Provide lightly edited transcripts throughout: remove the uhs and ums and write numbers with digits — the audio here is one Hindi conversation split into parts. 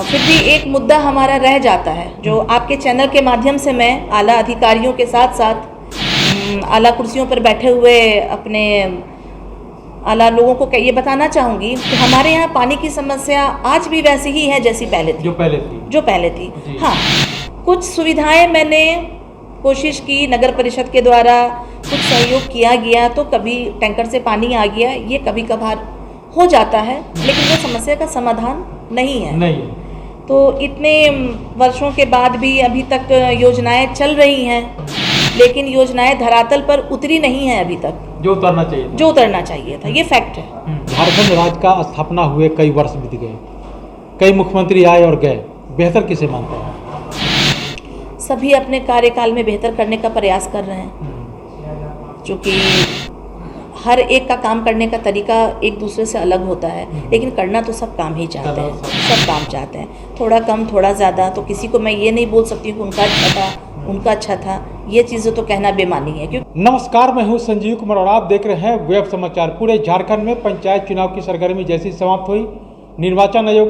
फिर भी एक मुद्दा हमारा रह जाता है, जो आपके चैनल के माध्यम से मैं आला अधिकारियों के साथ साथ आला कुर्सियों पर बैठे हुए अपने आला लोगों को ये बताना चाहूँगी कि हमारे यहाँ पानी की समस्या आज भी वैसी ही है जैसी पहले थी, जो पहले थी। हाँ, कुछ सुविधाएं मैंने कोशिश की, नगर परिषद के द्वारा कुछ सहयोग किया गया, तो कभी टैंकर से पानी आ गया, ये कभी कभार हो जाता है, लेकिन वो समस्या का समाधान नहीं है। तो इतने वर्षों के बाद भी अभी तक योजनाएं चल रही हैं, लेकिन योजनाएं धरातल पर उतरी नहीं है अभी तक, जो उतरना चाहिए था। ये फैक्ट है। झारखंड राज्य का स्थापना हुए कई वर्ष बीत गए, कई मुख्यमंत्री आए और गए, बेहतर किसे मानते हैं? सभी अपने कार्यकाल में बेहतर करने का प्रयास कर रहे हैं, क्योंकि हर एक का काम करने का तरीका एक दूसरे से अलग होता है, लेकिन करना तो सब काम ही चाहते हैं, सब काम चाहते हैं। थोड़ा कम थोड़ा ज़्यादा, तो किसी को मैं ये नहीं बोल सकती हूँ कि उनका अच्छा था, उनका अच्छा था, ये चीज़ें तो कहना बेमानी है। क्योंकि नमस्कार, मैं हूँ संजीव कुमार और आप देख रहे हैं वेब समाचार। पूरे झारखंड में पंचायत चुनाव की सरगर्मी जैसी समाप्त हुई, निर्वाचन आयोग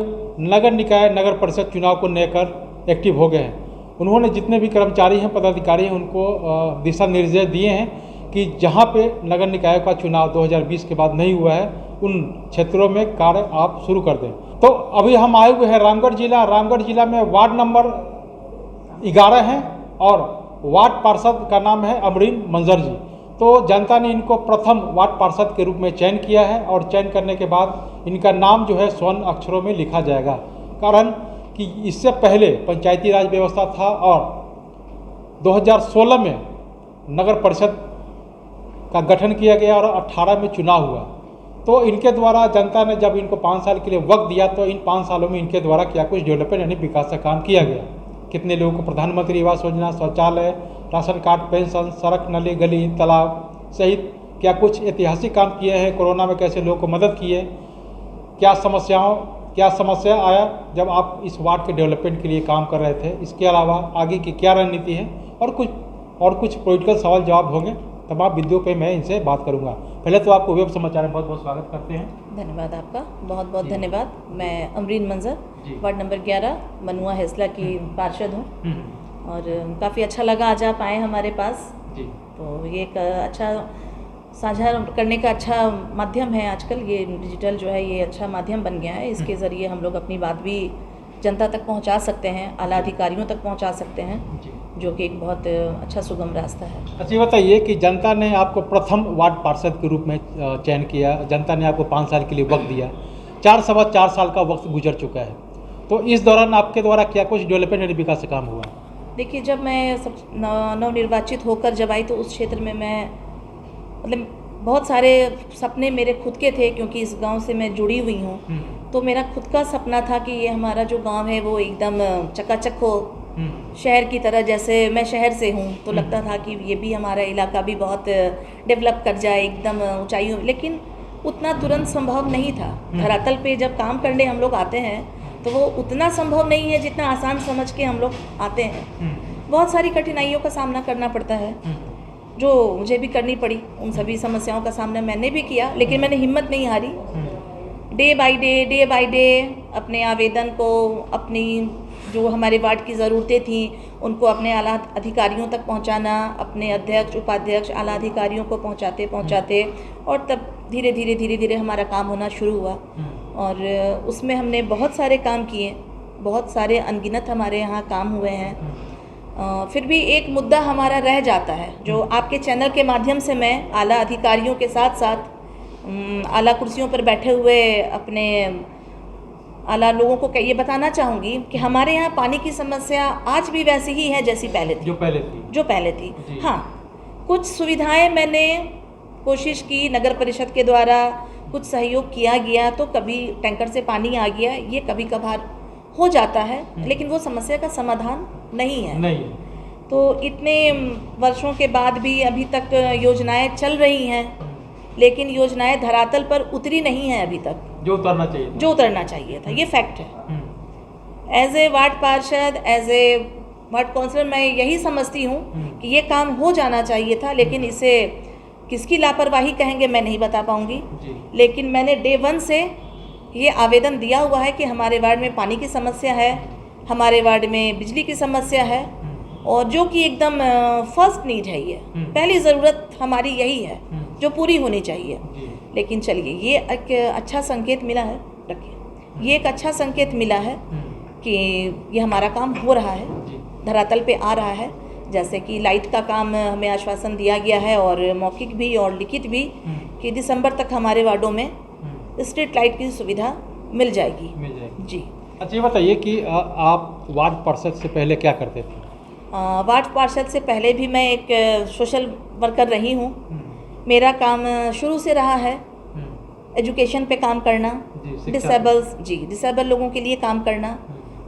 नगर निकाय नगर परिषद चुनाव को लेकर एक्टिव हो गए हैं। उन्होंने जितने भी कर्मचारी हैं, पदाधिकारी हैं, उनको दिशा निर्देश दिए हैं कि जहां पे नगर निकाय का चुनाव 2020 के बाद नहीं हुआ है, उन क्षेत्रों में कार्य आप शुरू कर दें। तो अभी हम आए हुए हैं रामगढ़ जिला में वार्ड नंबर 11 हैं और वार्ड पार्षद का नाम है अमरीन मंजर जी। तो जनता ने इनको प्रथम वार्ड पार्षद के रूप में चयन किया है और चयन करने के बाद इनका नाम जो है स्वर्ण अक्षरों में लिखा जाएगा। कारण कि इससे पहले पंचायती राज व्यवस्था था और 2016 में नगर परिषद का गठन किया गया और 18 में चुनाव हुआ। तो इनके द्वारा जनता ने जब इनको 5 साल के लिए वक्त दिया, तो इन 5 सालों में इनके द्वारा क्या कुछ डेवलपमेंट यानी विकास का काम किया गया। कितने लोगों को प्रधानमंत्री आवास योजना, शौचालय, राशन कार्ड, पेंशन, सड़क, नली, गली, तालाब सहित क्या कुछ ऐतिहासिक काम किए हैं। कोरोना में कैसे लोगों को मदद की है, क्या समस्या आया जब आप इस वार्ड के डेवलपमेंट के लिए काम कर रहे थे। इसके अलावा आगे की क्या रणनीति है और कुछ पॉलिटिकल सवाल जवाब होंगे। तमाम बिंदुओं पे मैं इनसे बात करूंगा। पहले तो आपको वेब समाचार में बहुत बहुत स्वागत करते हैं। धन्यवाद, आपका बहुत बहुत धन्यवाद। मैं अमरीन मंजर, वार्ड नंबर 11 मनुआ हेसला की पार्षद हूँ और काफ़ी अच्छा लगा आज आप आए हमारे पास। तो ये एक अच्छा साझा करने का अच्छा माध्यम है। आजकल ये डिजिटल जो है ये अच्छा माध्यम बन गया है। इसके ज़रिए हम लोग अपनी बात भी जनता तक पहुंचा सकते हैं, आला अधिकारियों तक पहुंचा सकते हैं, जो कि एक बहुत अच्छा सुगम रास्ता है। अच्छा, बताइए कि जनता ने आपको प्रथम वार्ड पार्षद के रूप में चयन किया, जनता ने आपको 5 साल के लिए वक्त दिया, 4 साल का वक्त गुजर चुका है। तो इस दौरान आपके द्वारा क्या कुछ डेवलपमेंट यानी विकास का काम हुआ? देखिए, जब मैं नवनिर्वाचित होकर जब आई, तो उस क्षेत्र में मैं मतलब बहुत सारे सपने मेरे खुद के थे, क्योंकि इस गांव से मैं जुड़ी हुई हूँ। तो मेरा खुद का सपना था कि ये हमारा जो गांव है वो एकदम चकाचक हो, शहर की तरह। जैसे मैं शहर से हूँ तो लगता था कि ये भी हमारा इलाका भी बहुत डेवलप कर जाए, एकदम ऊंचाइयों। लेकिन उतना तुरंत संभव नहीं था। धरातल पे जब काम करने हम लोग आते हैं तो वो उतना संभव नहीं है जितना आसान समझ के हम लोग आते हैं। बहुत सारी कठिनाइयों का सामना करना पड़ता है, जो मुझे भी करनी पड़ी। उन सभी समस्याओं का सामना मैंने भी किया, लेकिन मैंने हिम्मत नहीं हारी। डे बाय डे अपने आवेदन को, अपनी जो हमारे वार्ड की ज़रूरतें थी उनको अपने आला अधिकारियों तक पहुंचाना, अपने अध्यक्ष, उपाध्यक्ष, आला अधिकारियों को पहुंचाते और तब धीरे धीरे हमारा काम होना शुरू हुआ। और उसमें हमने बहुत सारे काम किए, बहुत सारे अनगिनत हमारे यहाँ काम हुए हैं। फिर भी एक मुद्दा हमारा रह जाता है, जो आपके चैनल के माध्यम से मैं आला अधिकारियों के साथ साथ आला कुर्सियों पर बैठे हुए अपने आला लोगों को ये बताना चाहूँगी कि हमारे यहाँ पानी की समस्या आज भी वैसी ही है जैसी पहले थी, जो पहले थी। हाँ, कुछ सुविधाएं मैंने कोशिश की, नगर परिषद के द्वारा कुछ सहयोग किया गया, तो कभी टैंकर से पानी आ गया, ये कभी कभार हो जाता है, लेकिन वो समस्या का समाधान नहीं है। तो इतने वर्षों के बाद भी अभी तक योजनाएं चल रही हैं, लेकिन योजनाएं धरातल पर उतरी नहीं है अभी तक, जो उतरना चाहिए था। ये फैक्ट है। एज ए वार्ड पार्षद, एज ए वार्ड काउंसलर, मैं यही समझती हूँ कि ये काम हो जाना चाहिए था, लेकिन इसे किसकी लापरवाही कहेंगे मैं नहीं बता पाऊँगी। लेकिन मैंने डे 1 से ये आवेदन दिया हुआ है कि हमारे वार्ड में पानी की समस्या है, हमारे वार्ड में बिजली की समस्या है, और जो कि एकदम फर्स्ट नीड है, ये पहली ज़रूरत हमारी यही है जो पूरी होनी चाहिए। लेकिन चलिए, ये एक अच्छा संकेत मिला है, रखिए, ये एक अच्छा संकेत मिला है कि ये हमारा काम हो रहा है, धरातल पे आ रहा है। जैसे कि लाइट का काम हमें आश्वासन दिया गया है, और मौखिक भी और लिखित भी, कि दिसंबर तक हमारे वार्डों में स्ट्रीट लाइट की सुविधा मिल जाएगी। जी। अच्छा, ये बताइए कि आप वार्ड पार्षद से पहले क्या करते थे? वार्ड पार्षद से पहले भी मैं एक सोशल वर्कर रही हूँ। मेरा काम शुरू से रहा है एजुकेशन पे काम करना, डिसेबल लोगों के लिए काम करना,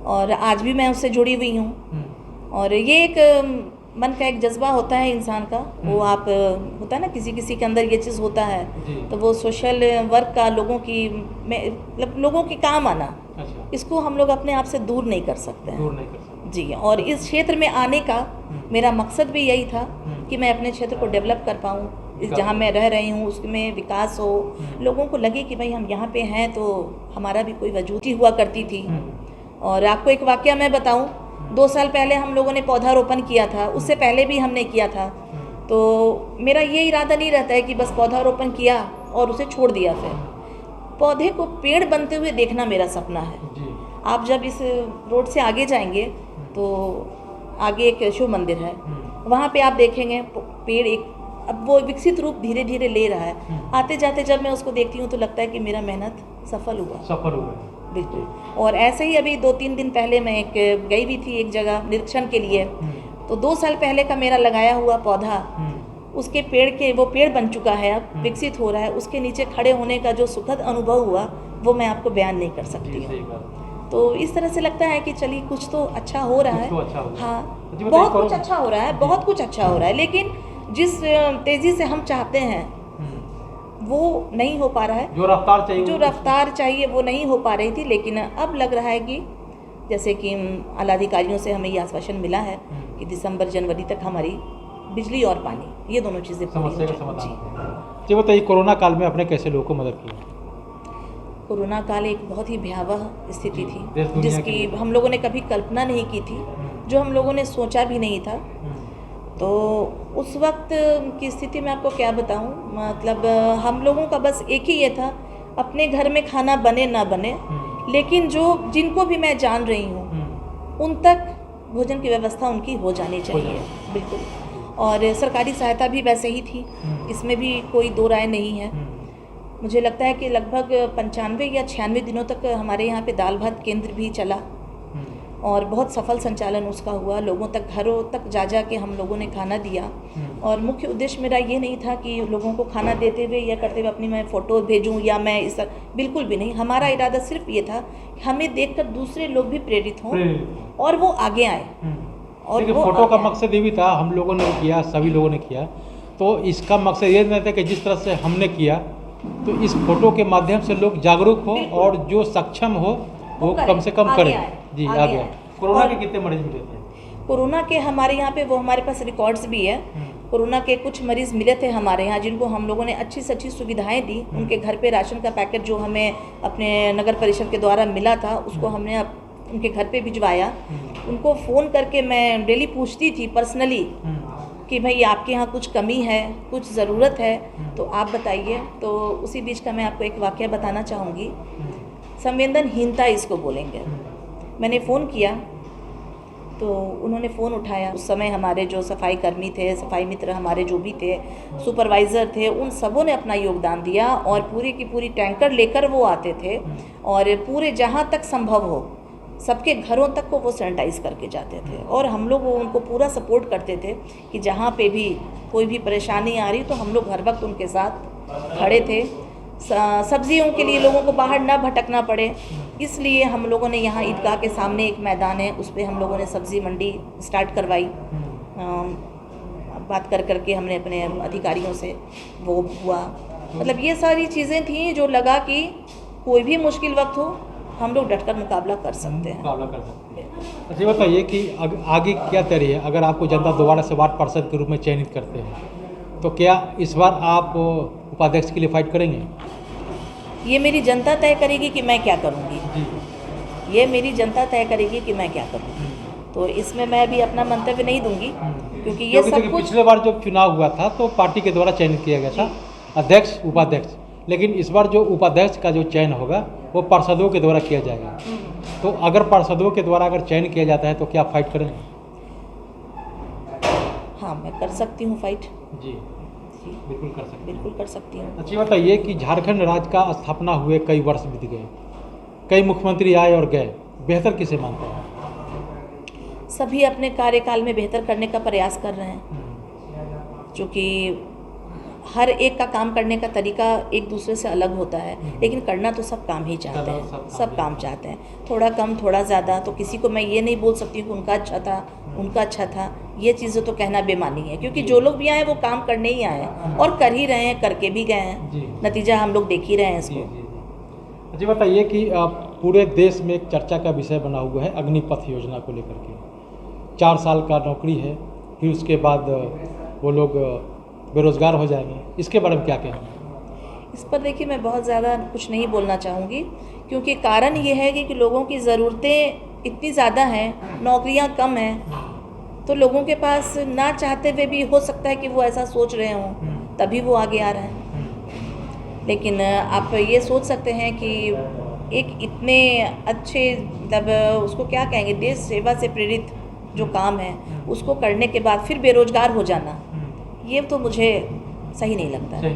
और आज भी मैं उससे जुड़ी हुई हूँ। और ये एक मन का एक जज्बा होता है इंसान का, वो आप होता है ना, किसी के अंदर ये चीज़ होता है, तो वो सोशल वर्क का मतलब लोगों के काम आना, अच्छा, इसको हम लोग अपने आप से दूर नहीं कर सकते हैं। जी। और इस क्षेत्र में आने का मेरा मकसद भी यही था कि मैं अपने क्षेत्र को डेवलप कर पाऊँ, जहाँ मैं रह रही हूँ उसमें विकास हो, लोगों को लगे कि भाई हम यहाँ पे हैं तो हमारा भी कोई वजूद ही हुआ करती थी। और आपको एक वाकया मैं बताऊँ, 2 साल पहले हम लोगों ने पौधारोपण किया था, उससे पहले भी हमने किया था। तो मेरा ये इरादा नहीं रहता है कि बस पौधारोपण किया और उसे छोड़ दिया, फिर पौधे को पेड़ बनते हुए देखना मेरा सपना है। आप जब इस रोड से आगे जाएंगे तो आगे एक शिव मंदिर है, वहाँ पे आप देखेंगे पेड़ अब वो विकसित रूप धीरे धीरे ले रहा है। आते जाते जब मैं उसको देखती हूँ तो लगता है कि मेरा मेहनत सफल हुआ। बिल्कुल। और ऐसे ही अभी 2-3 दिन पहले मैं गई भी थी एक जगह निरीक्षण के लिए, तो 2 साल पहले का मेरा लगाया हुआ पौधा, उसके वो पेड़ बन चुका है, अब विकसित हो रहा है। उसके नीचे खड़े होने का जो सुखद अनुभव हुआ वो मैं आपको बयान नहीं कर सकती हूँ। तो इस तरह से लगता है कि चलिए कुछ तो अच्छा हो रहा है। हाँ, बहुत कुछ अच्छा हो रहा है, बहुत कुछ अच्छा हो रहा है, लेकिन जिस तेज़ी से हम चाहते हैं वो नहीं हो पा रहा है। जो रफ्तार चाहिए वो नहीं हो पा रही थी। लेकिन अब लग रहा है कि जैसे कि आला अधिकारियों से हमें ये आश्वासन मिला है कि दिसंबर जनवरी तक हमारी बिजली और पानी, ये दोनों चीज़ें पूरी हो जाएंगी। जी बताइए, कोरोना काल में आपने कैसे लोगों को मदद की? कोरोना काल एक बहुत ही भयावह स्थिति थी जिसकी हम लोगों ने कभी कल्पना नहीं की थी, जो हम लोगों ने सोचा भी नहीं था। तो उस वक्त की स्थिति में आपको क्या बताऊं, मतलब हम लोगों का बस एक ही ये था, अपने घर में खाना बने ना बने, लेकिन जिनको भी मैं जान रही हूं उन तक भोजन की व्यवस्था उनकी हो जानी चाहिए। बिल्कुल। और सरकारी सहायता भी वैसे ही थी, इसमें भी कोई दो राय नहीं है। मुझे लगता है कि लगभग 95 या 96 दिनों तक हमारे यहाँ पे दाल भात केंद्र भी चला और बहुत सफल संचालन उसका हुआ। लोगों तक, घरों तक जा के हम लोगों ने खाना दिया। और मुख्य उद्देश्य मेरा ये नहीं था कि लोगों को खाना देते हुए या करते हुए अपनी मैं फ़ोटो भेजूं या मैं बिल्कुल भी नहीं। हमारा इरादा सिर्फ ये था कि हमें देखकर दूसरे लोग भी प्रेरित हों और वो आगे आए। और वो फोटो का मकसद ये भी था, हम लोगों ने किया, सभी लोगों ने किया, तो इसका मकसद ये नहीं था कि जिस तरह से हमने किया तो इस फोटो के माध्यम से लोग जागरूक हो और जो सक्षम हो वो कम से कम करें। जी, आगे। कोरोना के कितने मरीज मिले थे? कोरोना के हमारे यहाँ पे, वो हमारे पास रिकॉर्ड्स भी है, कोरोना के कुछ मरीज़ मिले थे हमारे यहाँ जिनको हम लोगों ने अच्छी से अच्छी सुविधाएं दी। उनके घर पे राशन का पैकेट जो हमें अपने नगर परिषद के द्वारा मिला था उसको हमने उनके घर पे भिजवाया। उनको फ़ोन करके मैं डेली पूछती थी पर्सनली कि भाई आपके यहाँ कुछ कमी है, कुछ ज़रूरत है तो आप बताइए। तो उसी बीच का मैं आपको एक वाक़या बताना चाहूँगी। संवेदनहीनता इसको बोलेंगे। मैंने फ़ोन किया तो उन्होंने फ़ोन उठाया। उस समय हमारे जो सफाई कर्मी थे, सफाई मित्र हमारे जो भी थे, सुपरवाइज़र थे, उन सबों ने अपना योगदान दिया और पूरी की पूरी टैंकर लेकर वो आते थे और पूरे जहाँ तक संभव हो सबके घरों तक को वो सैनिटाइज़ करके जाते थे। और हम लोग उनको पूरा सपोर्ट करते थे कि जहाँ पे भी कोई भी परेशानी आ रही तो हम लोग हर वक्त उनके साथ खड़े थे। सब्जियों के लिए लोगों को बाहर ना भटकना पड़े, इसलिए हम लोगों ने यहाँ ईदगाह के सामने एक मैदान है, उस पर हम लोगों ने सब्ज़ी मंडी स्टार्ट करवाई। बात करके हमने अपने अधिकारियों से वो हुआ। मतलब ये सारी चीज़ें थी जो लगा कि कोई भी मुश्किल वक्त हो हम लोग डटकर मुकाबला कर सकते हैं। अच्छा, बताइए कि आगे क्या तैयारी है? अगर आपको जनता दोबारा से वार्ड पार्षद के रूप में चयनित करते हैं तो क्या इस बार आप उपाध्यक्ष के लिए फाइट करेंगे? ये मेरी जनता तय करेगी कि मैं क्या करूँगी, जी। ये मेरी जनता तय करेगी कि मैं क्या करूँगी। तो इसमें मैं भी अपना मंतव्य नहीं दूंगी, क्योंकि ये सब देखिए, कुछ पिछले बार जब चुनाव हुआ था तो पार्टी के द्वारा चयनित किया गया था अध्यक्ष उपाध्यक्ष, लेकिन इस बार जो उपाध्यक्ष का जो चयन होगा वो पार्षदों के द्वारा किया जाएगा। तो अगर पार्षदों के द्वारा अगर चयन किया जाता है तो क्या फाइट करेंगे? हाँ, मैं कर सकती हूँ फाइट। जी, जी, बिल्कुल कर सकते बिल्कुल कर सकती हूँ। हैं। अच्छी बताइए कि झारखंड राज्य का स्थापना हुए कई वर्ष बीत गए, कई मुख्यमंत्री आए और गए, बेहतर किसे मानते हैं? सभी अपने कार्यकाल में बेहतर करने का प्रयास कर रहे हैं, क्योंकि हर एक का काम करने का तरीका एक दूसरे से अलग होता है, लेकिन करना तो सब काम ही चाहते हैं, सब काम चाहते हैं, थोड़ा कम थोड़ा ज़्यादा। तो किसी को मैं ये नहीं बोल सकती कि उनका अच्छा था, उनका अच्छा था, ये चीज़ें तो कहना बेमानी है, क्योंकि जो लोग भी आए वो काम करने ही आए हैं और कर ही रहे हैं, करके भी गए हैं। नतीजा हम लोग देख ही रहे हैं इसको। जी, बताइए कि पूरे देश में एक चर्चा का विषय बना हुआ है अग्निपथ योजना को लेकर के। 4 साल का नौकरी है, फिर उसके बाद वो लोग बेरोजगार हो जाएंगे, इसके बारे में क्या कहेंगे? इस पर देखिए, मैं बहुत ज़्यादा कुछ नहीं बोलना चाहूँगी, क्योंकि कारण ये है कि लोगों की ज़रूरतें इतनी ज़्यादा हैं, नौकरियाँ कम हैं, तो लोगों के पास ना चाहते हुए भी हो सकता है कि वो ऐसा सोच रहे हों, तभी वो आगे आ रहे हैं। लेकिन आप ये सोच सकते हैं कि एक इतने अच्छे, मतलब उसको क्या कहेंगे, देश सेवा से प्रेरित जो काम है उसको करने के बाद फिर बेरोजगार हो जाना, ये तो मुझे सही नहीं लगता है।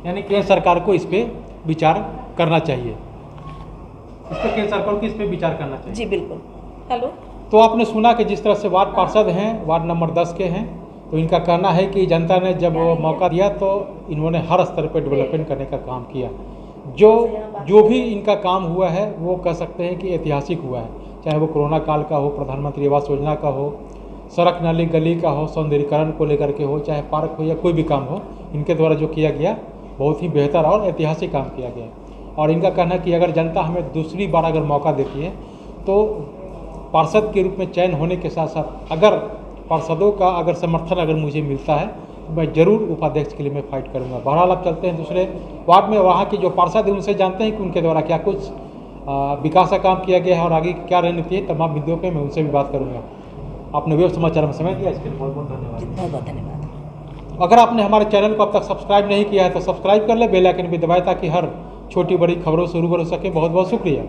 यानी केंद्र सरकार को इस पर विचार करना चाहिए, इस पर केंद्र सरकार को इस पर विचार करना चाहिए। जी बिल्कुल। हेलो। तो आपने सुना कि जिस तरह से वार्ड पार्षद हैं, वार्ड नंबर 10 के हैं, तो इनका कहना है कि जनता ने जब मौका दिया तो इन्होंने हर स्तर पर डेवलपमेंट करने का काम किया। जो भी इनका काम हुआ है वो कह सकते हैं कि ऐतिहासिक हुआ है, चाहे वो कोरोना काल का हो, प्रधानमंत्री आवास योजना का हो, सड़क नाली गली का हो, सौंदर्यीकरण को लेकर के हो, चाहे पार्क हो या कोई भी काम हो, इनके द्वारा जो किया गया बहुत ही बेहतर और ऐतिहासिक काम किया गया। और इनका कहना है कि अगर जनता हमें दूसरी बार अगर मौका देती है तो पार्षद के रूप में चयन होने के साथ साथ अगर पार्षदों का अगर समर्थन अगर मुझे मिलता है तो मैं ज़रूर उपाध्यक्ष के लिए मैं फाइट करूँगा। बहरहाल अब चलते हैं दूसरे वार्ड में, वहाँ के जो पार्षद हैं उनसे जानते हैं कि उनके द्वारा क्या कुछ विकास का काम किया गया है और आगे क्या रणनीति है। तमाम मुद्दों पर मैं उनसे भी बात करूँगा। आपने वेब समाचार में समय दिया, इसके लिए बहुत बहुत धन्यवाद। बहुत बहुत धन्यवाद। अगर आपने हमारे चैनल को अब तक सब्सक्राइब नहीं किया है तो सब्सक्राइब कर ले, बेल आइकन भी दबाएं ताकि हर छोटी बड़ी खबरों से रूबरू हो सके। बहुत बहुत शुक्रिया।